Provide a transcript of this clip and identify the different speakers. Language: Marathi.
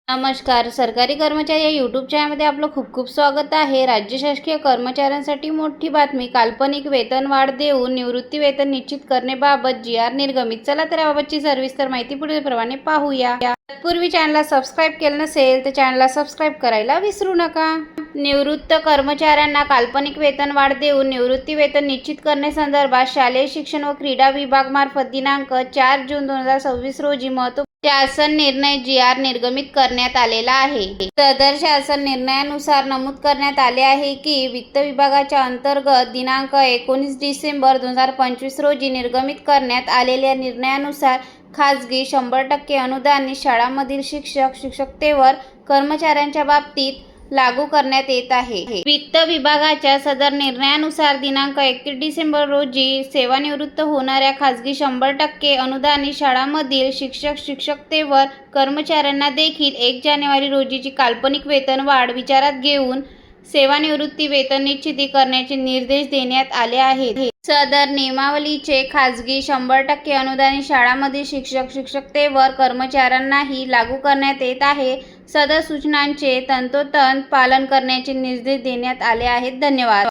Speaker 1: नमस्कार. सरकारी कर्मचारी या यूट्यूब चॅनलमध्ये आपलं खूप खूप स्वागत आहे. राज्य शासकीय कर्मचाऱ्यांसाठी मोठी बातमी. काल्पनिक वेतनवाढ देऊन निवृत्ती वेतन निश्चित करण्याबाबत जी.आर. निर्गमित. चला तर याबाबतची सविस्तर माहिती पुढीलप्रमाणे पाहूया. तत्पूर्वी चॅनलला सबस्क्राईब केलं नसेल तर चॅनलला सबस्क्राईब करायला विसरू नका. निवृत्त कर्मचाऱ्यांना काल्पनिक वेतनवाढ देऊन निवृत्ती वेतन निश्चित करण्यासंदर्भात शालेय शिक्षण व क्रीडा विभागामार्फत दिनांक 4 जून 2026 रोजी महत्त्वपूर्ण शासन निर्णय जी.आर. निर्गमित करण्यात आलेला आहे. सदर शासन निर्णयानुसार नमूद करण्यात आले आहे की वित्त विभागाच्या अंतर्गत दिनांक 19 डिसेंबर 2025 रोजी निर्गमित करण्यात आलेल्या निर्णयानुसार खाजगी 100% अनुदानित शाळांमधील शिक्षक शिक्षकेतर कर्मचाऱ्यांच्या बाबतीत लागू करण्यात येत आहे. वित्त विभागाच्या सदर निर्णयानुसार दिनांक 31 डिसेंबर रोजी सेवानिवृत्त होणाऱ्या खाजगी 100% अनुदानित शाळांमधील शिक्षक शिक्षकेतर कर्मचाऱ्यांना देखील 1 जानेवारी रोजीची काल्पनिक वेतनवाढ विचारात घेऊन सेवानिवृत्ती वेतन निश्चित करण्याचे निर्देश देण्यात आले आहेत. सदर नियमावलीचे खाजगी 100% अनुदानित शाळांमधील शिक्षक शिक्षकेतर कर्मचाऱ्यांनाही लागू करण्यात येत आहे. सदर सूचनांचे तंतोतंत पालन करण्याचे निर्देश देण्यात आले आहेत. धन्यवाद.